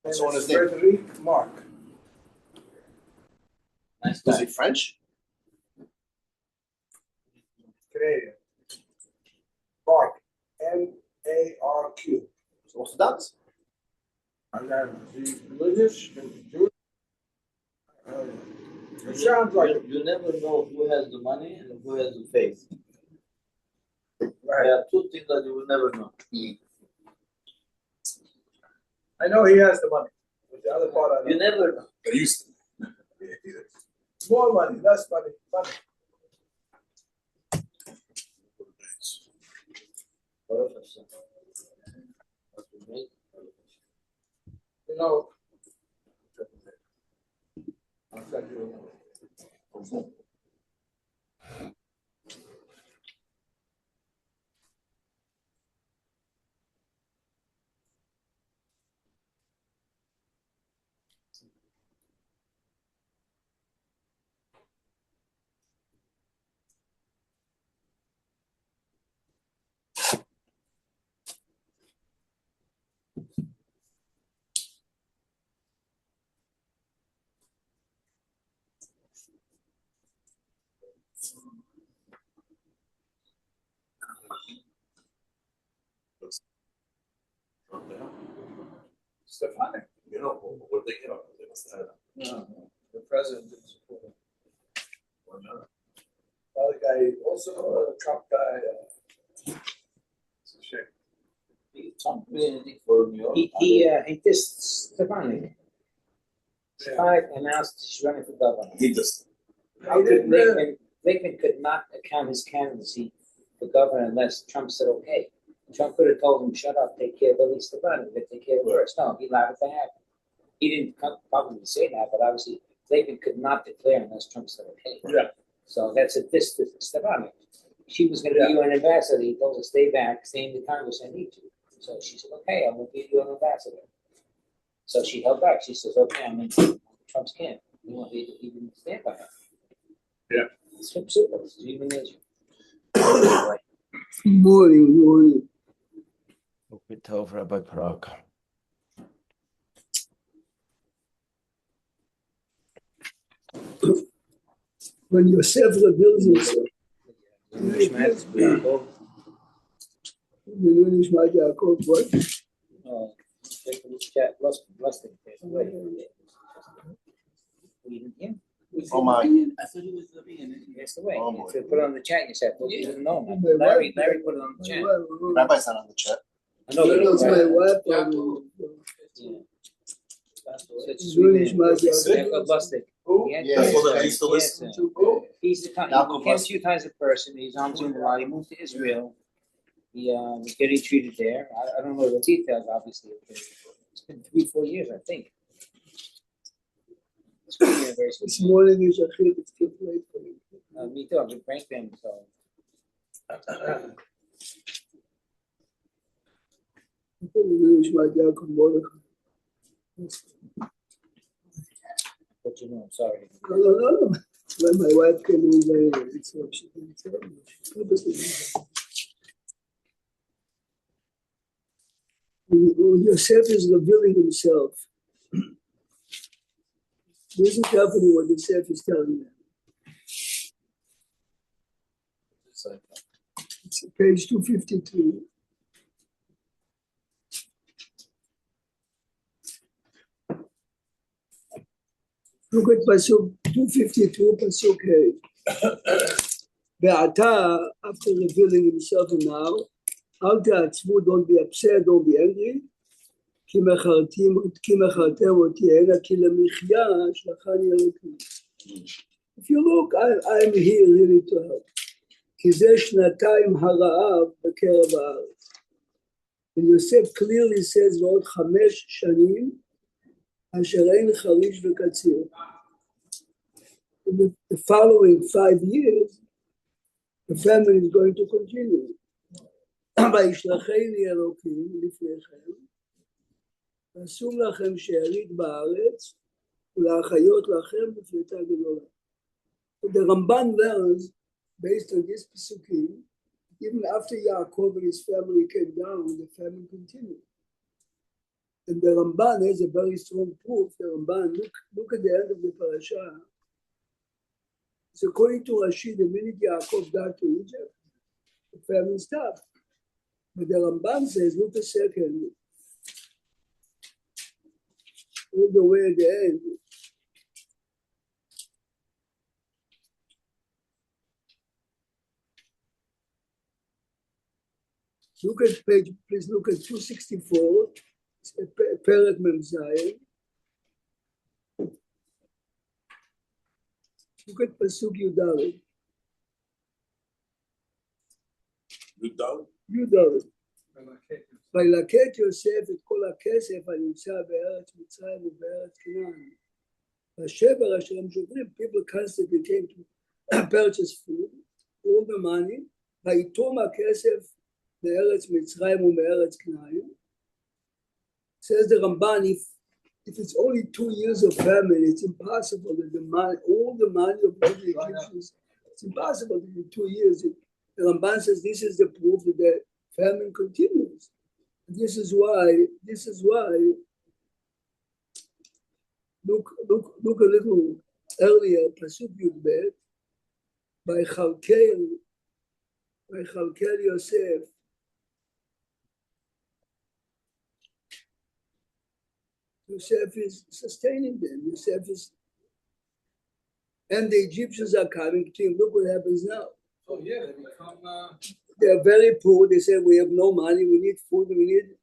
What's on his name? Frederic Mark. Nice Was guy. he French? Canadian. Mark. M-A-R-Q. Orthodox? And then the religious and Jewish. It sounds like it. You never know who has the money and who has the faith. Right. There are two things that you will never know. I know he has the money, but the other part I You don't. never know. I used to. More money, less money, money. You know. I'll send you a- Stefanik. You know, what they get on? They must have had. No, the president didn't support him. Why not? Other guy, also a Trump guy. It's a shame. Trump did anything for New York. He dissed Stefanik. Stefanik announced she's running for governor. He just. How could Lakeman could not account his candidacy for governor unless Trump said okay. Trump could have told him, "Shut up, take care of Billy Stefanik. They take care of it first." No, he allowed it to happen. He didn't probably say that, but obviously Lakeman could not declare unless Trump said okay. Yeah. So that's a diss to Stefanik. She was going to be UN ambassador. He told her, "Stay back, stay in the Congress. I need you." So she said, "Okay, I will be UN ambassador." So she held back. She says, "Okay, I'm in Trump's camp." You know, he didn't stand by her. Yeah. It's simple. It's human nature. Morning. Boker Tov, Rabbi Barak. When Yosef reveals himself, Nishmat Yaakov, what? Oh my. I thought he was living in it. That's the way. Oh, boy. If you put it on the chat, you said, well, you didn't know. My Larry wife- put it on the my chat. wife- Rabbi's not on the chat. I know, but That's my wife. Yeah. Nishmat Yaakov Yaakov. Lustig. Who? He had Yeah, cancer. so that he's still He had cancer. listening. He's the kind, Yaakov he can't Lustig. two times a person. He's on Zoom a lot. He moved to Israel. He was getting treated there. I don't know the details, obviously. It's been 3-4 years, I think. It's been very This special. morning is a hit, it's too late for me. Me too. I've been praying for him. So Nishmat Yaakov Mordechai. but you know, I'm sorry. No. When my wife came in very late, so she didn't tell me. She purposely did that. When Yosef is revealing himself, listen carefully what Yosef is telling them. It's page 253. Look at Pasuk 252, Pasuk Hey. Be'ata, after revealing himself now, Al te'atzvu, don't be upset, don't be angry. כי מכרתם אותי הנה, כי למחיה שלחני אלוקים. If you look, I'm here really to help. כי זה שנתיים הרעב בקרב הארץ. And Yosef clearly says, ועוד 5 שנים, אשר אין חריש וקציר. In the following 5 years, the family is going to continue. וישלחני אלוקים לפניכם, ואסור לכם שארית בארץ, ולהחיות לכם בפליטה גדולה. The Ramban learns, based on this Pesukim, even after Yaakov and his family came down, the family continued. And the Ramban has a very strong proof. The Ramban, look at the end of the parasha. So according to Rashi, the minute Yaakov got to Egypt, the famine stopped. But the Ramban says, look a second, all the way at the end. Look at page, please look at 264, Perek Mem Zayin. Look at Pasuk Yudalid. Yudalid. וילקט יוסף את כל הכסף הנמצא בארץ מצרים ובארץ כנען. השבר אשר הם שוברים, people constantly came to purchase food, all the money, ויתום הכסף מארץ מצרים ומארץ כנען. Says the Ramban, if it's only 2 years of famine, it's impossible that the money, all the money of all the Egyptians, it's impossible that in 2 years. The Ramban says this is the proof that the famine continues. This is why, look a little earlier, Pasuk Yudbet, by Chalkel Yosef. Yosef is sustaining them. Yosef is, and the Egyptians are coming to him. Look what happens now. Oh yeah, they become. They are very poor. They say we have no money. We need food. We need.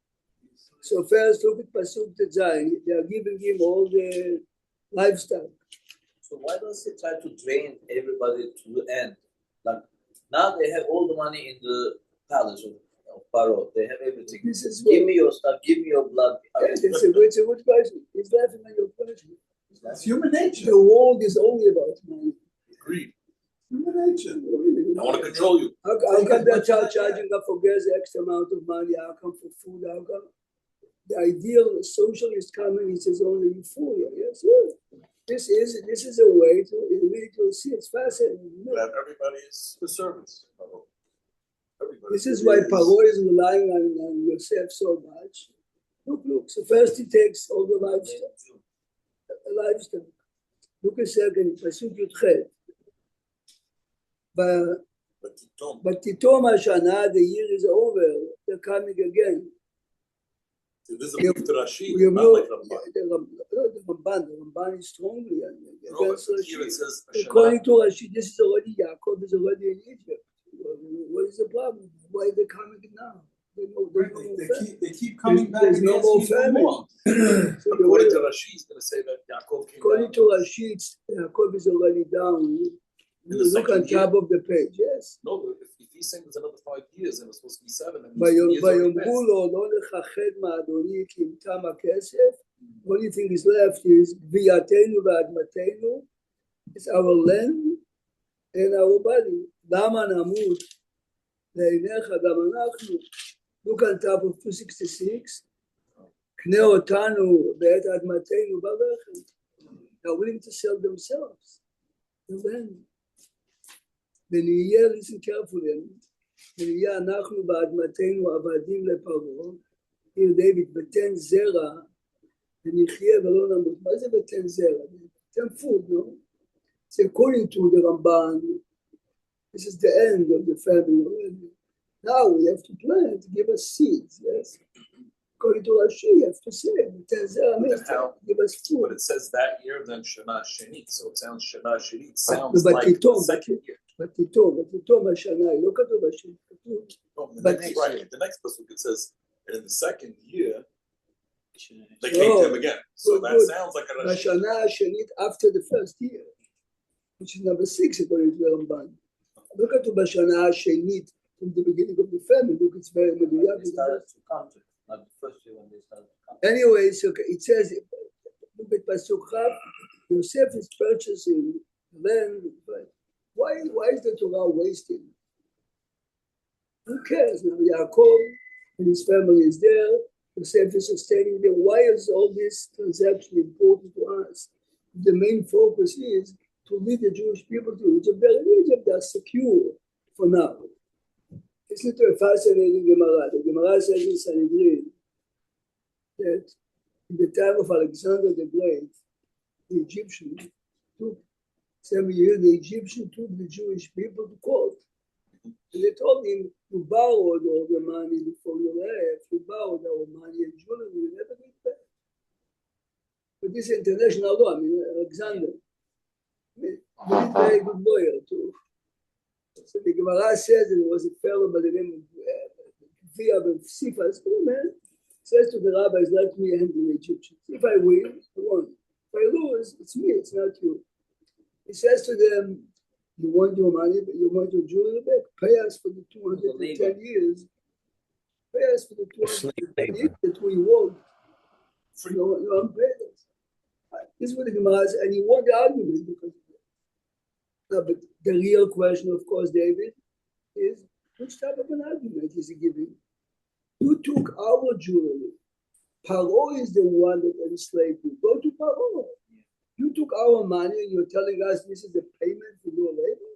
So first, look at Pasuk Tezayin. They are giving him all the livestock. So why does he try to drain everybody to the end? Like now they have all the money in the palace of Pharaoh. They have everything. This is Give me your stuff. Give me your blood. It's a good question. He's laughing at your question. That's human nature. The world is only about money. Greed. Human nature. I want to control you. How come they're charging up for gas X amount of money? How come for food? How come? The ideal socialist communist is only euphoria. Yes, this is a way to see. It's fascinating. That everybody is the servants. Everybody. This is why Paro is relying on Yosef so much. Look. So first he takes all the livestock. Look a second, Pasuk Yudchet. But Titom Hashana, the year is over. They're coming again. This is a book to Rashi, We have not no, like Ramban. the Ramban is strongly No, against but here it Rashi. says According to Rashi, this is already Yaakov is already in Egypt. What is the problem? Why are they coming now? They keep coming back. There's no more famine. So according to Rashi, he's going to say that Yaakov came according down. to Rashi, Yaakov is already down. In the Look on second year? top of the page, yes. No, but if he's saying there's another 5 years and it's supposed to be 7, and he's years already ויאמרו passed. לו, לא נכחד מאדוני כי אם תם הכסף. Only thing is left is גבייתנו ואדמתנו. It's our land and our body. למה נמות לעיניך גם אנחנו? Look on top of 266. קנה אותנו ואת אדמתנו ברכב. They're willing to sell themselves. The land. ונהיה, listen carefully, ונהיה אנחנו באדמתנו עבדים לפרעה, עיר דיוויד, בתן זרע, ונחיה ולא נמות. מה זה בתן זרע? תן food, no? So according to the Ramban, this is the end of the family already. Now we have to plant, give us seeds, yes? According to Rashi, you have to say, בתן זרע means give us food. But it says that year, then Shana Shenit. So it sounds Shana Shenit sounds But like Titom, the second year. בתיתום השנה, לא כתוב השנה, כתוב. No, the But next, next right, the next pasuk it says, and in the second year, they came to him again. So Good, that good. sounds like a Rashi. בשנה השנית after the first year, which is number 6 according to the Ramban. לא כתוב בשנה השנית from the beginning of the family, look, it's very מדויק. They started to count it, like the first year when they started to count. Anyway, so it says, look at Pasuk Chav, Yosef is purchasing land, but why is the Torah wasting? Who cares now? Yaakov and his family is there, Yosef is sustaining them. Why is all this transaction important to us? The main focus is to lead the Jewish people to Egypt. They're in Egypt, they're secure for now. Listen to a fascinating Gemara. The Gemara says in Sanhedrin that in the time of Alexander the Great, the Egyptian took 7 years, the Egyptian took the Jewish people to court. And they told him, you borrowed all the money before you left, you borrowed our money and jewelry, you never get back. But this is international law, Alexander, he was a very good lawyer too. So the Gemara says that there was a fellow by the name of Via ben Sifas, man, says to the rabbis, let me handle the Egyptians. If I win, I won. If I lose, it's me, it's not you. He says to them, you want your money, but you want your jewelry back? Pay us for the 210 years. Pay us for the 210 years that we worked. You unpaid us. This is what the Gemara says, and he won the argument because of that. No, but the real question, of course, David, is which type of an argument is he giving? You took our jewelry. Paro is the one that enslaved you. Go to Paro. You took our money and you're telling us this is the payment for your labor?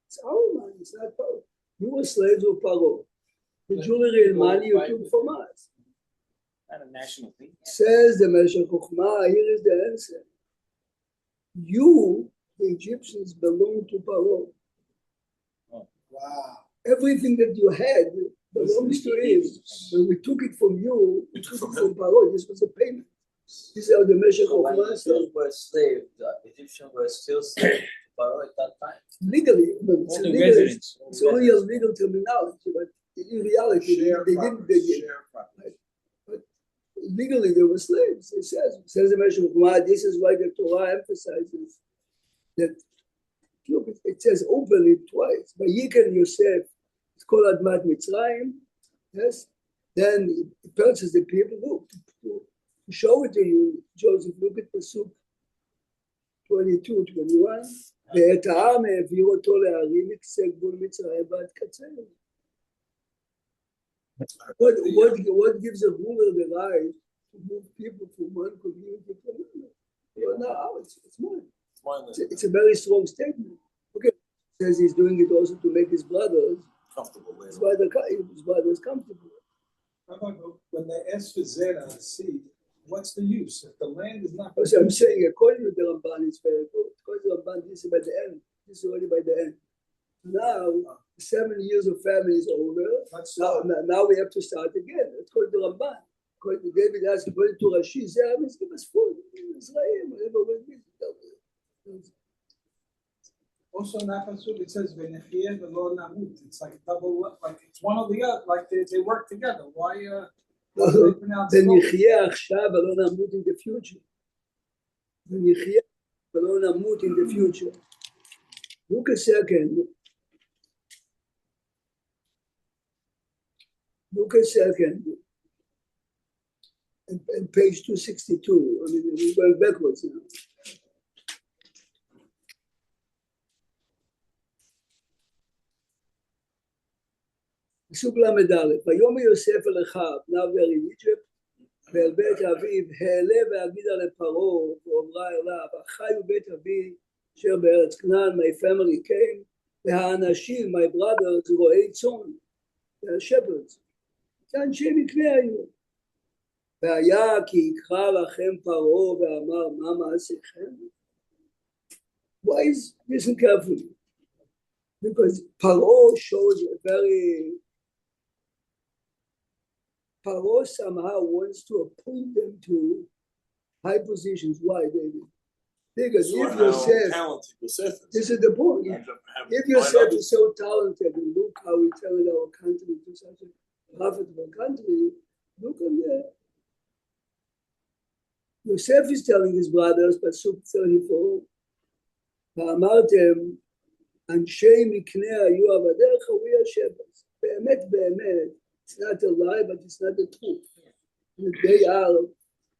It's our money, it's not Paro. You were slaves of Paro. The jewelry and money you took from us. Not a national thing. Says the Meshech Chochmah, here is the answer. You, the Egyptians, belong to Paro. Wow. Everything that you had belongs to him. When we took it from you, we took it from Paro. This was a payment. This is how the Meshech So when Chochmah the says. Jews were slaves, the Egyptians were still slaves to Pharaoh at that time. Legally, but it's, Only legal, residents. it's only a legal terminology, but in reality, Share they property, didn't. share property. Legally, they were slaves. It says the Meshech Chochmah. This is why the Torah emphasizes that. Look, it says openly twice. Vayikan Yosef, it's called Admat Mitzrayim. Yes. Then he purchases the people. Look, to show it to you, Joseph. Look at Pasuk 22, 21. ואת העם העביר אותו להרים מקצה גבול מצרים ועד קצהו. What gives a ruler the right to move people from one community to another? Well, no, it's mine. It's a very strong statement. Okay, says he's doing it also to make his brothers Comfortable later. his brothers comfortable. When they ask for Zera, seed, what's the use? If the land is not. So I'm saying, according to the Ramban, it's very good. According to the Ramban, this is by the end. This is already by the end. Now, 7 years of famine is over. Now we have to start again. According to the Ramban. According to David asked, according to Rashi, Zera means give us food. Israel, whatever it means. Also in that passage it says Venechiyeh v'lo namut. It's like double, like it's one or the other, like they work together. Why they pronounce Then both? Yechiyah עכשיו ולא נמות in the future. Then Yechiyah ולא נמות in the future. Look a second. Look a second. And page 262. I mean, we're going backwards now. פסוק ל"א, ויאמר יוסף אל אחיו, now they're in Egypt, ואל בית אביו, העלה והגידה לפרעה, ואומרה אליו, אחיי ובית אבי, אשר בארץ כנען, my family came, והאנשים, my brothers, רועי צאן, the shepherds, כאנשי מקנה היו. והיה כי יקרא לכם פרעה ואמר, מה מעשיכם? Why listen carefully? Because Paro shows a very Paro somehow wants to appoint them to high positions. Why, David? Because So if how Yosef, talented Yosef is. this is the point. If Yosef is so talented, and look how we turned our country to such a profitable country, look at that. Yosef is telling his brothers, Pasuk 34, ואמרתם, אנשי מקנה היו עבדיך, we are shepherds. באמת, באמת, it's not a lie, but it's not the truth. They are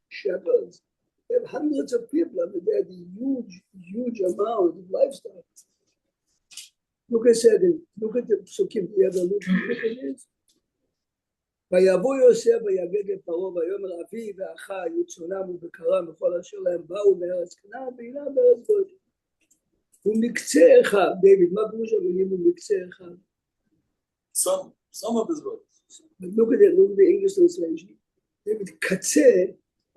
shepherds. They have hundreds of people, and they have a huge amount of livestock. Look a second, look at the psukim. You ever look at this? ויבוא יוסף ויגד לפרעה ויאמר אבי ואחיי וצאנם ובקרם וכל אשר להם באו מארץ כנען והנה בארץ גויים. ומקצה אחד, David, מה פירוש המילים ומקצה אחד? Some of his brothers. But look at the English translation. David, קצה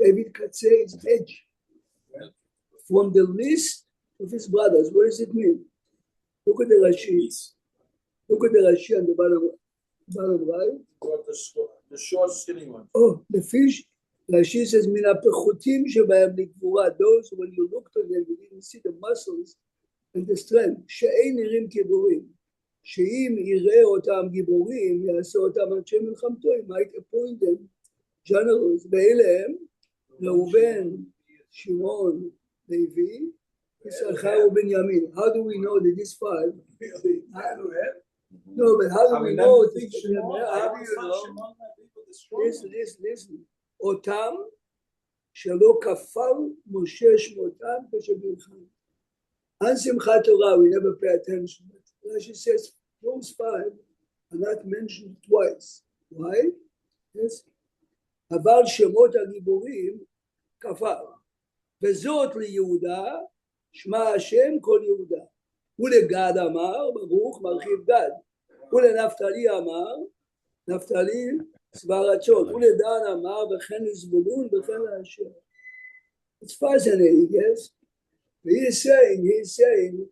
David Katzeh is hedge from the list of his brothers. What does it mean? Look at the Rashi. Look at the Rashi on the bottom right. The short, skinny one. Oh, the fish. Rashi says, "Min hapechutim shebahem ligvura." Those, when you looked at them, you didn't see the muscles and the strength. She'ein nirim kiburim. שאם יראה אותם גיבורים, יעשה אותם אנשי מלחמתו, he might appoint them generals. ואלה הם ראובן, שמעון, לוי, יששכר ובנימין. How do we know that these five? No, but how do we know? How do you know? Listen. אותם שלא כפר משה שמותם כשבלחם. On Simchat Torah, we never pay attention. Rashi says those five are not mentioned twice. Why? Yes. אבל שמות הגיבורים כפר. וזאת ליהודה, שמע השם כל יהודה. ולגד אמר, ברוך מרחיב גד. ולנפתלי אמר, נפתלי צבא רצון. ולדן אמר, וכן לזבולון וכן לאשר. It's fascinating, yes? He's saying,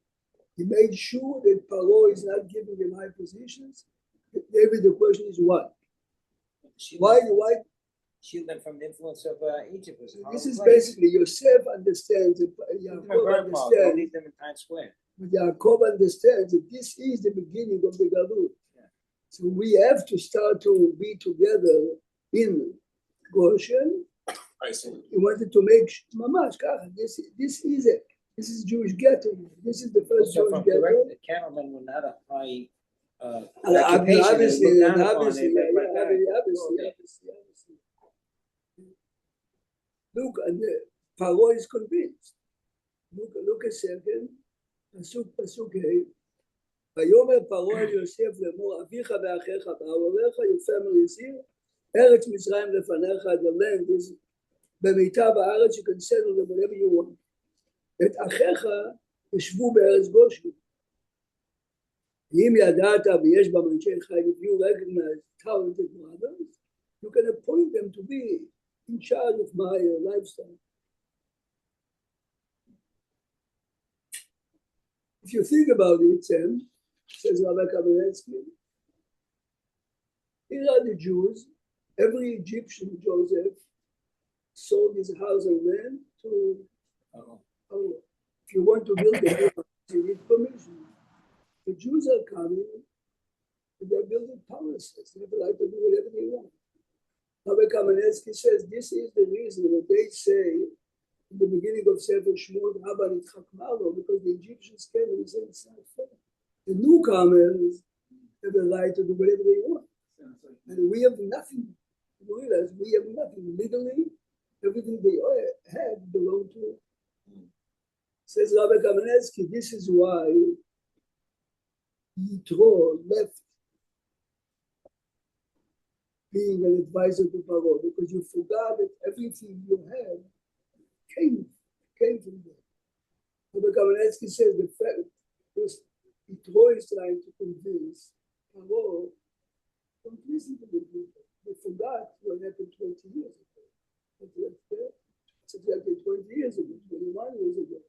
he made sure that Paro is not giving them high positions. Maybe the question is why? Why? Shield them from the influence of Egypt. This is basically Yosef understands that Yaakov understands. Leave them in Times Square. But Yaakov understands that this is the beginning of the Galut. Yeah. So we have to start to be together in Goshen. I see. He wanted to make mamash. This is Jewish ghetto. This is the first So Jewish from ghetto. correct, the cattlemen were not a high Obviously. Look, and Paro is convinced. Look a second. פסוק ה' ויאמר פרעה אל יוסף לאמור אביך ואחיך ואהוריך יפה מריסים ארץ מצרים לפניך the land is במיטב הארץ you can settle them whatever you want. את אחיך ישבו בארץ גושן. אם ידעת ויש בם אנשי חיל, if you recognize talented brothers, you can appoint them to be in charge of my lifestyle. If you think about it, says Rabbi Kamenetsky, here are the Jews. Every Egyptian Joseph sold his house and land to Paro. If you want to build a house, you need permission. The Jews are coming and they're building palaces. They have the right to do whatever they want. Rabbi Kamenetsky says this is the reason that they say in the beginning of Sefer Shemot, Rabban Yitzchak Malo, because the Egyptians came and said it's not fair. The newcomers have the right to do whatever they want. And we have nothing. You realize we have nothing. Legally, everything they have belonged to. Says Rabbi Kamenetsky, this is why Yitro left being an advisor to Paro, because you forgot that everything you had came from there. Rabbi Kamenetsky says the fact that Yitro is trying to convince Paro, don't listen to the people. They forgot what happened 20 years ago. It's exactly 20 years ago, 21 years ago.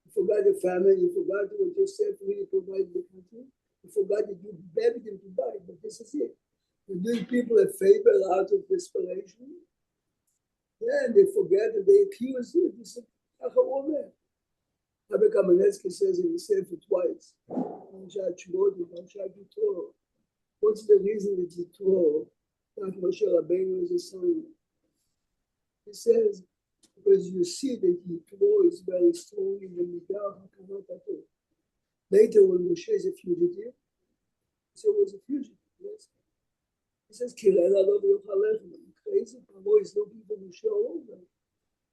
You forgot the famine, you forgot what yourself really provided the country. You forgot that you begged them to buy, but this is it. You're doing people a favor out of desperation. Then they forget that they accuse you. This is a woman. Rabbi Kamenetsky says in the Sefer twice. What's the reason that Yitro, not Moshe Rabbeinu, is a son? He says, because you see that Yitro is very strong in the Midah HaKavat HaTov. Later, when Moshe is a fugitive, so was a fugitive, yes. He says, Kirela lo v'yochalech, crazy, Paro is looking for Moshe all over.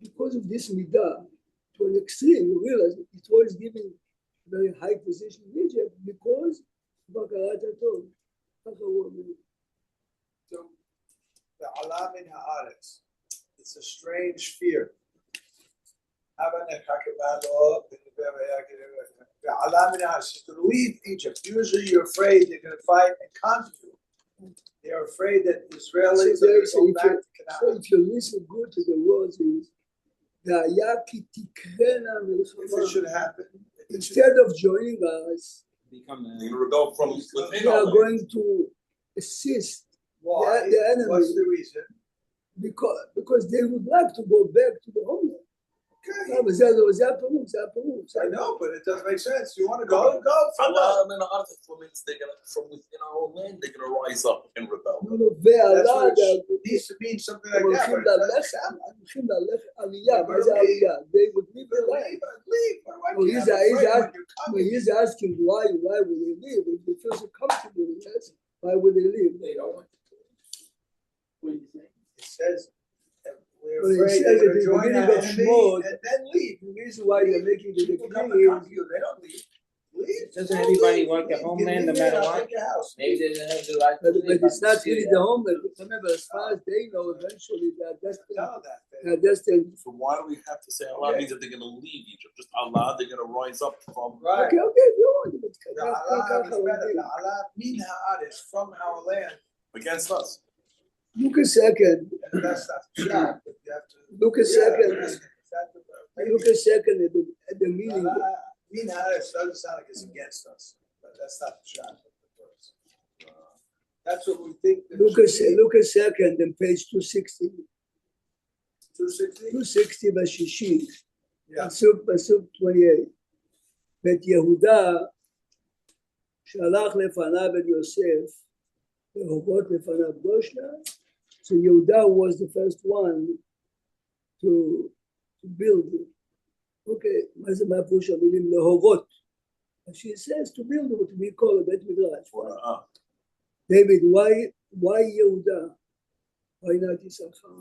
Because of this Midah, to an extreme, you realize that Yitro is giving a very high position in Egypt because of HaKavat HaTov. It's a strange fear. To leave Egypt, usually you're afraid they're going to fight and conquer you. They're afraid that Israelis So are there going is- to go if back you- to So Canaan. if you listen good to the words is, והיה כי תקהנה If מלחמה. it should happen, Instead of joining us, Become They're gonna rebel from within they our are land. going to assist why? the enemy. What's the reason? because they would like to go back to the homeland. Okay. אבל זה הפירוש. I know, but it doesn't make sense. You want to go? Go. From Allah and Arthur means they're gonna from within our own land, they're gonna rise up and rebel. That's ועלה, what it needs to mean something like that. הולכים But it doesn't ללכת, sound like הולכים ללכת עלייה, מה זה עלייה? They would leave the land. leave. Why Well, do you he's have a- he's afraid a- when you're coming? He's asking why would they leave? If they feel so comfortable, yes, why would they leave? They don't. It says that we're Well, it afraid says they're at going the to join beginning our of enemy Shemot, and then leave. The reason why they're making the People come decree and come is to you. They don't leave. Leave. Doesn't Don't everybody leave. want their You homeland leave no matter I'll what? take your house. Maybe they don't have the right to but live it's like not really Syria. the homeland. Remember, as far as they know, eventually they're destined. Tell that. They're destined. So why do we have to say Allah Okay. means that they're gonna leave Egypt? Just Allah, they're gonna rise up from Right. Okay, if you want, but The Allah is better. The Allah min ha'aretz, from our land. against us. Look a second. And that's not shot. But you have to. Look a second. Is that the- Look a second at the meaning. Allah min ha'aretz doesn't sound like it's against us, but that's not the shot of the verse. That's what we think. that Look a second on page 260. 260? 260 בשישי. Yeah. פסוק 28. ואת יהודה שלח לפניו את יוסף להורות לפניו גושנה. So Yehuda was the first one to build it. Okay, מה זה מהפירוש המילים להורות? As she says to build what we call a בית מדרש. David, why Yehuda? Why not Yisachar?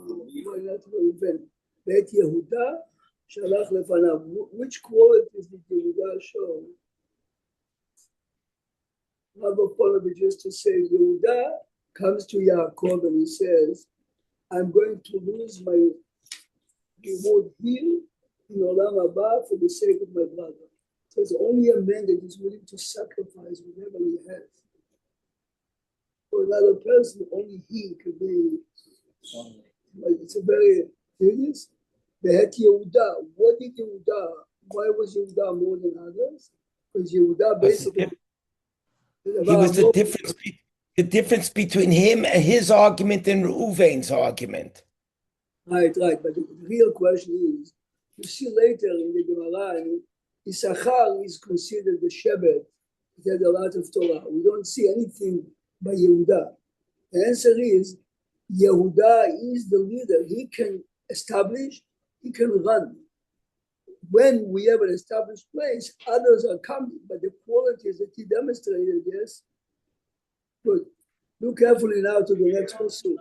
Why not Reuven? ואת יהודה שלח לפניו. Which qualities did Yehuda show? Rabbi Polovich used to say, Yehuda comes to Yaakov and he says, I'm going to lose my reward here in Olam Haba for the sake of my brother. So it's only a man that is willing to sacrifice whatever he has. For another person, only he could be. Like, it's a very serious. They had Yehuda. What did Yehuda? Why was Yehuda more than others? Because Yehuda basically. He was the difference between him and his argument and Reuven's argument. Right. But the real question is, you see later in the Gemara, Issachar is considered the Shepherd. It had a lot of Torah. We don't see anything by Yehuda. The answer is, Yehuda is the leader. He can establish, he can run. When we have an established place, others are coming, but the qualities that he demonstrated, yes. Good. Look carefully now to the next pasuk.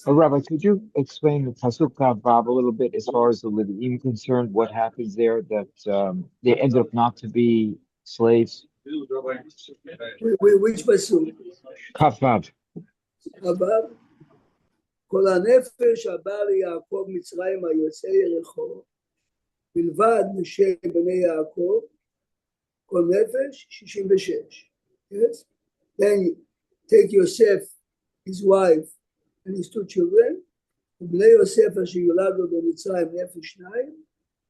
Oh, Rabbi, could you explain the Pasuk Vav a little bit as far as the Levi'im concerned? What happens there that they ended up not to be slaves? Which pasuk? Kaf Vav. Abab. כל הנפש הבא ליעקב מצרימה יוצא יריחו, מלבד נשי בני יעקב, כל נפש 66. Yes? Then you take Yosef, his wife, and his two children, ובני יוסף אשר יולד לו במצרים נפש שניים,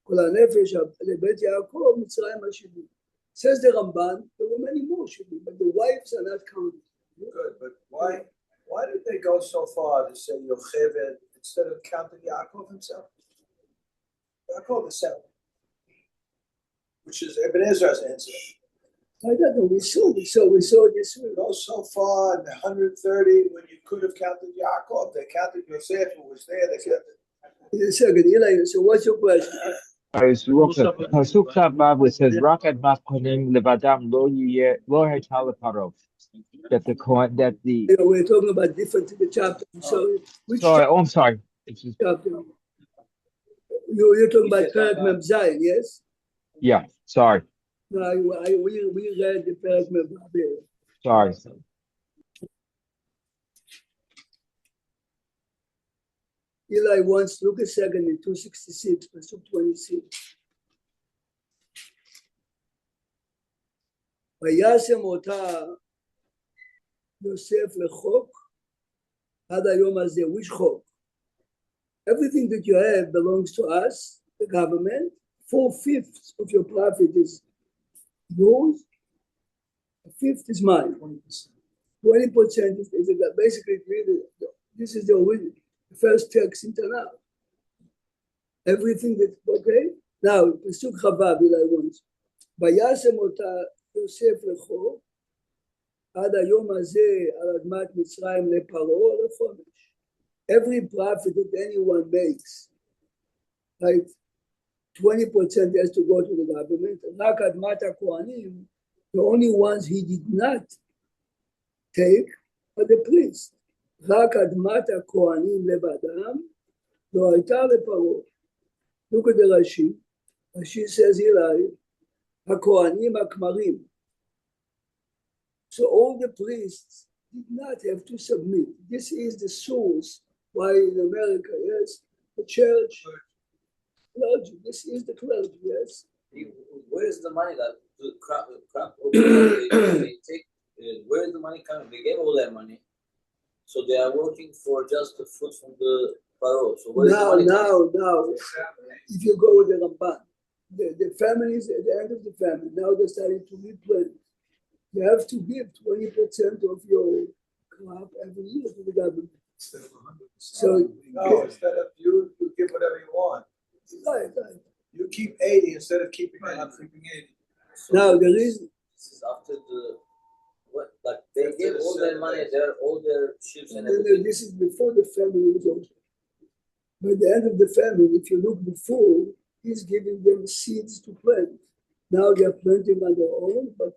כל הנפש לבית יעקב מצרימה 70. Says the Ramban, there were many more 70, but the wives are not counted. Good, but why did they go so far to say Yocheved instead of counting Yaakov himself? Yaakov is 7, which is Ibn Ezra's answer. I don't know, we saw this week. Go so far in the 130 when you could have counted Yaakov. They counted Yosef, who was there. They counted. In a second, Eli, so what's your question? Pasuk Vav, which says, "Rak admat konim levadam lo hayta leparov." That the Kohen, that the. You know, we're talking about different chapters. So, which I'm sorry. It's just, chapter? You're talking about Perak Mem Zayin, yes? yeah, sorry. No, we read the Perak Mem Vav. Sorry. Eli wants, look a second in 266, Pasuk 26. וישם אותה יוסף לחוק עד היום הזה, which חוק? Everything that you have belongs to us, the government. 4/5 of your profit is yours. A fifth is mine. 20% is basically this is the first tax in Tanakh. Everything that okay. Now, Pasuk Chavav, I want. וישם אותה יוסף לחוק, עד היום הזה על אדמת מצרים לפרעה לחומש. Every profit that anyone makes, right, 20% has to go to the government. רק אדמת הכהנים, the only ones he did not take are the priests. רק אדמת הכהנים לבדם, לא הייתה לפרעה. Look at the Rashi. Rashi says here, הכהנים הכמרים. So all the priests did not have to submit. This is the source why in America, yes, the church, clergy, this is the clergy, yes. Where is the money that the crop they take? Where is the money coming? They get all that money, so they are working for just the food from the Paro. So where is the money coming? Now, if you go with the Ramban, the families at the end of the family, now they're starting to replant. You have to give 20% of your crop every year to the government. So no, instead of you give whatever you want. Right. You keep 80 instead of keeping 80. So Now the reason this is after the what? Like they gave all their money, all their ships and no, everything. this is before the family was over. By the end of the family, if you look before, he's giving them seeds to plant. Now they are planting on their own, but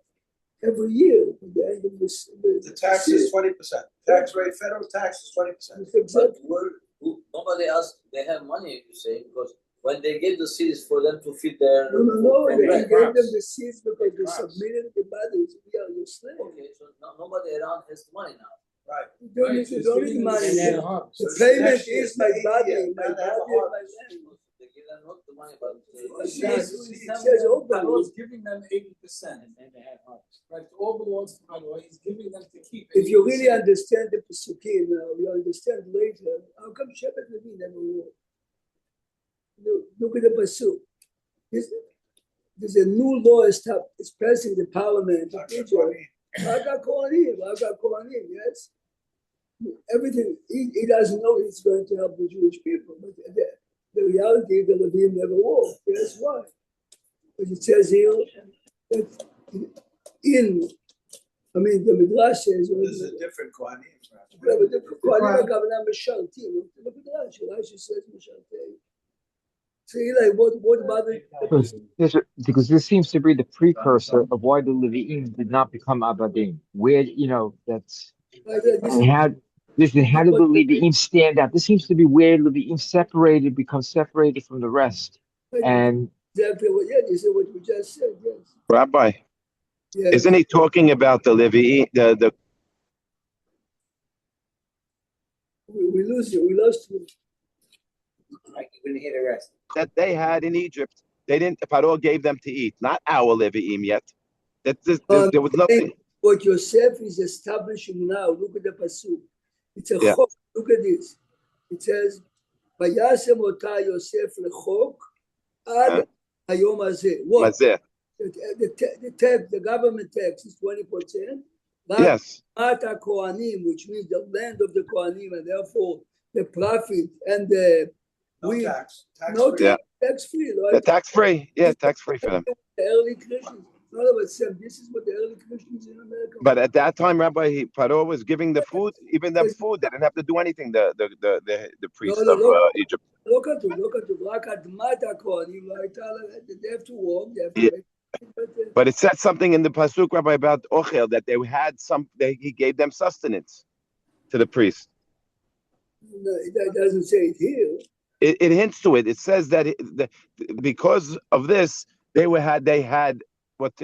every year, at the end of this, The tax is 20%. Tax rate, federal tax is 20%. exactly. But nobody else, they have money, you say, because when they gave the seeds for them to feed their No, from they rent. gave them the seeds because they submitted the bodies. We are your slave. Okay, so nobody around has money now. Right. You don't need money. And The So payment next year, is my the body, 80th, my now they have body, a and my harvest. land. They give them not the money, but It says open. Paro is giving them 80%, and then they have harvest. Right, it all belongs to Paro. He's giving them to keep. If you really 80%. understand the Pesukim now, you understand later, how come Shepherd Levi never won? Look at the Pasuk. There's a new law is passing the parliament of Egypt. Aga Kohanim, yes. Everything, he doesn't know it's going to help the Jewish people, but the reality, the Levim never won. That's why. But it says here that the Midrash says, This is a different Kohanim. but the Kohanim are coming out Mishaltim. The Midrash, Rashi says Mishaltim. So Eli, what about the Because this seems to be the precursor of why the Levi'im did not become Abadim. Where, that's, and how did the Levi'im stand out? This seems to be where Levi'im become separated from the rest. And exactly what you said what you just said, yes. Rabbi, Yes. isn't he talking about the Levi, the We lose you, we lost you. Right, you're gonna hear the rest. that they had in Egypt? They didn't. Paro gave them to eat, not our Levi'im yet. There was nothing. What Yosef is establishing now, look at the Pasuk. It's a chok. Look at this. It says, Vayasem ota Yosef lechok ad hayom hazeh. What? Mazeh. The government tax is 20%. Yes. Mata Kohanim, which means the land of the Kohanim, and therefore the profit and the No tax. no Tax-free. Yeah. tax free, The right? tax free. Yeah, tax free for them. The early Christians. In other words, Sam, this is what the early Christians in America. But at that time, Rabbi, Paro was giving the food, even them food. They didn't have to do anything. The priest of Egypt. Look at Mata Kohanim, right? They have to walk. They have to Yeah. make But it said something in the pasuk, Rabbi, about Ochel, that they had he gave them sustenance to the priest. No, it doesn't say it here. It hints to it. It says that because of this, they had what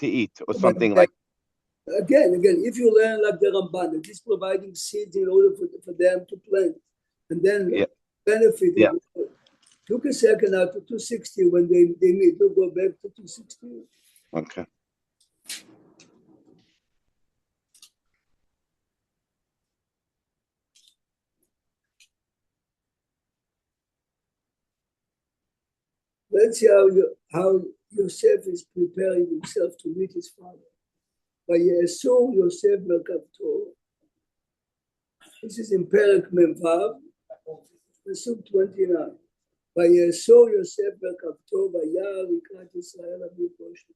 to eat or something like. Again, if you learn like the Ramban, that is providing seeds in order for them to plant, and then benefit. Yeah. Look a second out to 260 when they meet. Look, go back to 260. Okay. let's see how Yosef is preparing himself to meet his father. Vayesor Yosef merkavto. This is in Perek Memvav, Pasuk 29. Vayesor Yosef merkavto vayar likrat Yisrael aviv Moshe.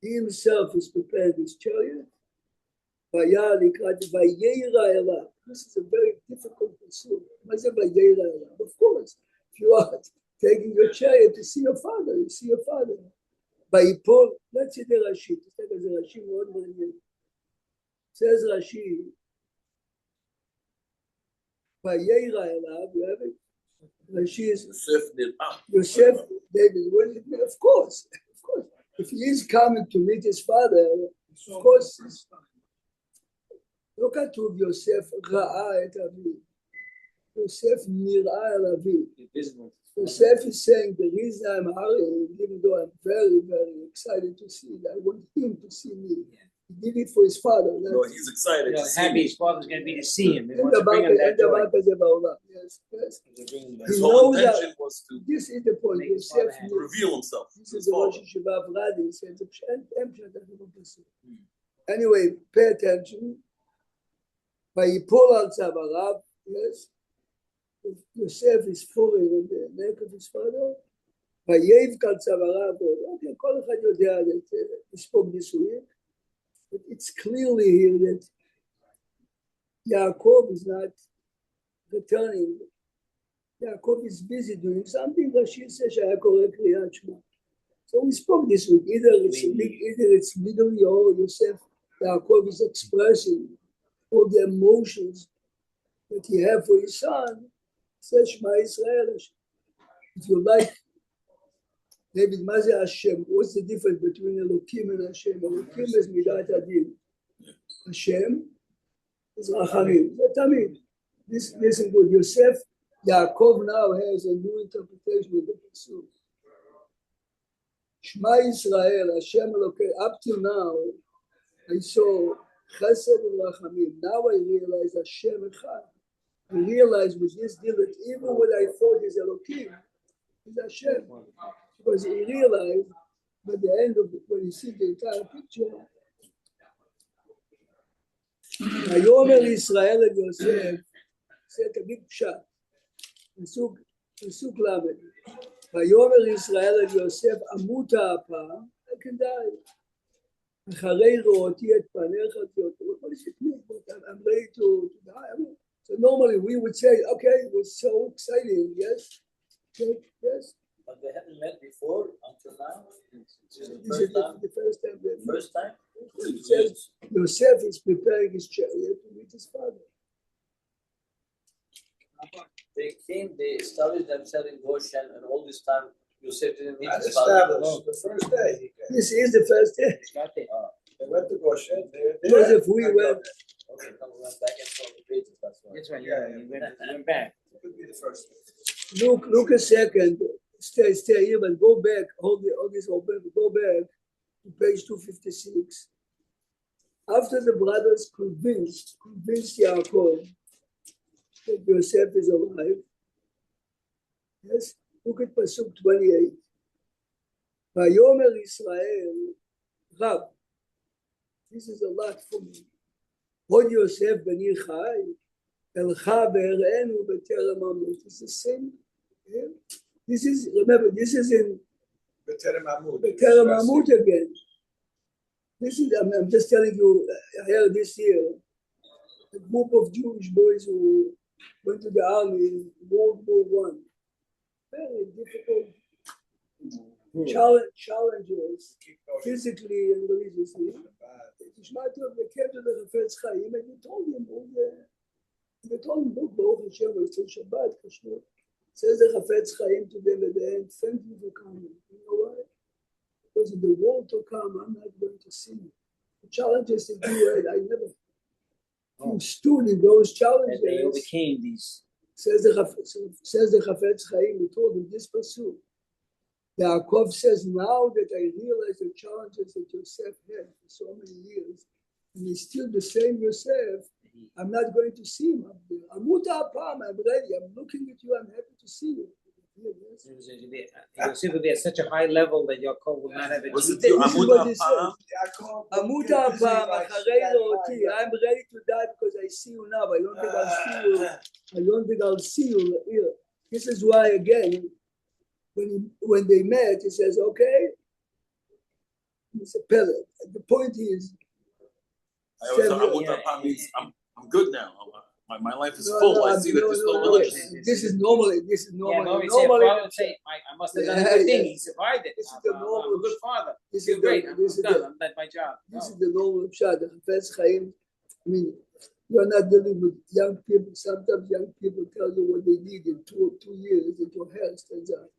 He himself is preparing his chariot. Vayar likrat vayera elav. This is a very difficult pursuit. What's it vayera elav? Of course, if you are taking your chariot to see your father, you see your father. Vayipol, let's see the Rashi. Rashi מאוד מעניין. Says Rashi, vayera elav, you have it? Rashi is Yosef, David. Well, of course. If he is coming to meet his father, of course. לא כתוב יוסף ראה את אביו. יוסף נראה על אביו. Yosef is saying the reason I'm hurrying, even though I'm very, very excited to see it, I want him to see me. He did it for his father. No, he's excited. You know, to see happy me. his father's going to be to see him. He And wants to bring him that joy. Yes, yes. His He whole knows that- intention was to This is the point. Make his Yosef father happy. knows. reveal himself. This to is his the father. Rosh Yeshiva of Radi. Says anyway, pay attention. Vayipol al tzavarav. Yes. Yosef is falling on the neck of his father. ויבכה על צוואריו. Okay, כל אחד יודע לספוג נישואים. But it's clearly here that Yaakov is not returning. Yaakov is busy doing something. Rashi says שהיה קורא קריאת שמע. So we spoke this week. Either it's literally or Yosef, Yaakov is expressing all the emotions that he has for his son. Says Shema Israel. If you like, David, מה זה Hashem? What's the difference between Elokim and Hashem? Elokim is מידת הדין. Hashem is רחמים. זה תמיד. Listen good. Yosef, Yaakov now has a new interpretation of the Pasuk. Shema Yisrael, Hashem Elokim. Up till now, I saw Chesed and Rachamim. Now I realize Hashem Echad. I realize with this deal that even what I thought is Elokim is Hashem. Because he realized by the end of it, when you see the entire picture, ויאמר ישראל אל יוסף, זה תגיד פשט, פסוק למד, ויאמר ישראל אל יוסף, אמותה הפעם, כדאי, אחרי ראותי את פניך, I'm ready to die. So normally we would say, okay, it was so exciting, yes, yes. But they haven't met before until now. This is This is the first time. First time. It says Yosef is preparing his chariot to meet his father. They came, they established themselves in Goshen, and all this time Yosef didn't meet his father. Established the first day. This is the first day. They went to Goshen. Joseph, we went. Okay, come on, went back and forth the pages, that's why. That's right, yeah, he went back. Could be the first day. Look a second. Stay here, but go back. Hold this open. Go back to page 256. After the brothers convinced Yaakov that Yosef is alive. Yes, look at Pasuk 28. Vayomer Israel, Rab. This is a lot for me. Hod Yosef beni chai, elcha be'erenu b'terem amut. It's the same. Yeah? This is, remember, this is in B'terem Amut again. This is, I'm just telling you, I heard this year, a group of Jewish boys who went to the army in World War I. Very difficult challenges, physically and religiously. They came to the Chafetz Chaim and they told him, look, Baruch Hashem, it's on Shabbat, Kashrut. Says the Chafetz Chaim to them at the end, thank you for coming. You know why? Because in the world to come, I'm not going to see you. The challenges that you had, I never stood in those challenges. And they overcame these. Says the Chafetz Chaim, he told him this pursuit. Yaakov says, now that I realize the challenges that Yosef had for so many years, and he's still the same Yosef, I'm not going to see him up there. I'm ready. I'm looking at you. I'm happy to see you. Yes. Yosef will be at such a high level that Yaakov will not have a Was it chance. This is Amud what he Apam? says. Amut Apam, Acharei Lo'oti. I'm ready to die because I see you now. I don't think I'll see you. I don't think I'll see you here. This is why, again, when they met, he says, okay, it's a pellet. The point is, I always thought Amud Yeah. Apam means I'm good now. My life is No, full. no, I see that there's no religion. This is normally. This is Yeah, normally. normally say, Normally, father would say, I must have done a Yeah, good thing. yeah. He survived it. This is the I'm normal- a good father. this You're is the- great. this is I'm done. the- I'm done my job. This No. is the normal shot. Hafez Chaim. I mean, you're not dealing with young people. Sometimes young people tell you what they need in 2 years that your hair stands out.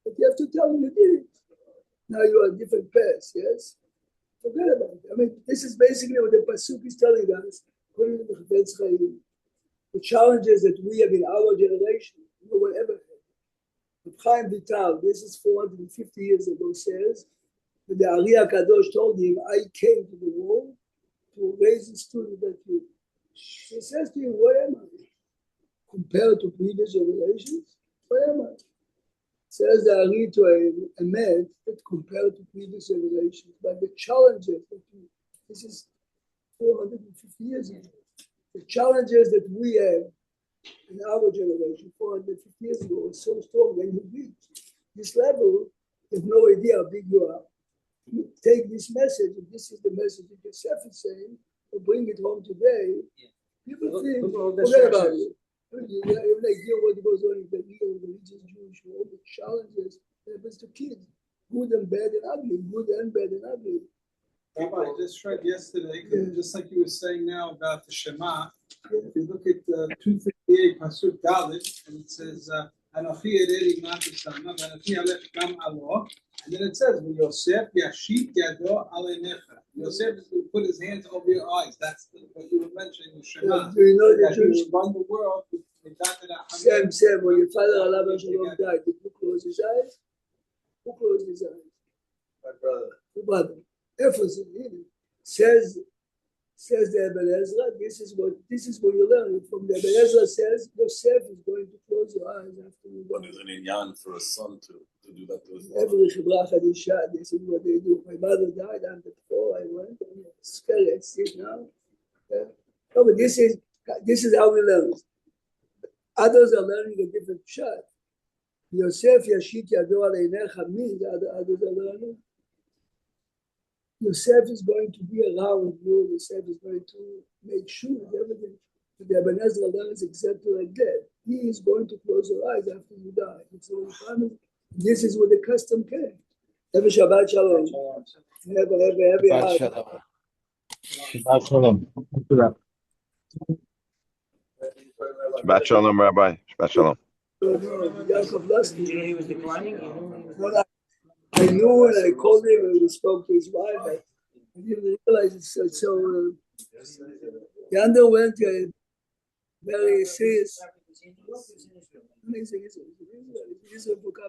But you have to tell them you did it. Now you're on a different path, yes? Forget about it. I mean, this is basically what the Pasuk is telling us. According to the Hafez Chaim. The challenges that we have in our generation, no one ever had. But Chaim Vital, this is 450 years ago, says that the Ari HaKadosh told him, I came to the world to raise a student like you. He says to him, what am I? Compared to previous generations, what am I? Says the Ari to a man that compared to previous generations, but the challenges that this is 450 years ago. The challenges that we have in our generation 450 years ago are so strong. When you reach this level, you have no idea how big you are. You take this message, and this is the message that Yosef is saying, or bring it home today. People Look- think, look at all the forget about structures. it. I mean, you have an idea what goes on in the real religious Jewish world, the challenges that happens to kids, good and bad and ugly, good and bad and ugly. Rabbi, I just read yesterday, just like you were saying now about the Shema, if you look at 258 Pasuk Dalit, and it says, Anochi Erei Lignat Yisama, Anochi Alech Gam Alo, and then it says, Yosef Yashit Yado Alenecha. Yosef is going to put his hands over your eyes. That's what you were mentioning in the Shema. Do you know the That he Jewish will run the world with that. Sam, when your father Allah Shalom died, did you close his eyes? Who closed his eyes? My brother. Your brother. Ephesus, says the Eben Ezra, this is what you learn from the Eben Ezra says Yosef is going to close your eyes after you But die. there's an inyan for a son to do that to his Every Chibra Chadisha, this is what they do. My mother died, and before I went, and it's scary, I see it now. Yeah. No, but this is how we learn. Others are learning a different shot. Yosef Yashit Yado Aleinecha means others are learning. Yosef is going to be around you. Yosef is going to make sure everything. The Eben Ezra learns exactly like that. He is going to close your eyes after you die. It's all promise. This is what the custom came. Have a Shabbat Shalom. Have a Shabbat heart. shalom. Shabbat shalom. Shabbat shalom, Rabbi. Shabbat shalom. Yaakov Lusky. You knew he was declining? You knew I knew when I called him and we spoke to his wife. I didn't realize it's so. He underwent a very serious. He's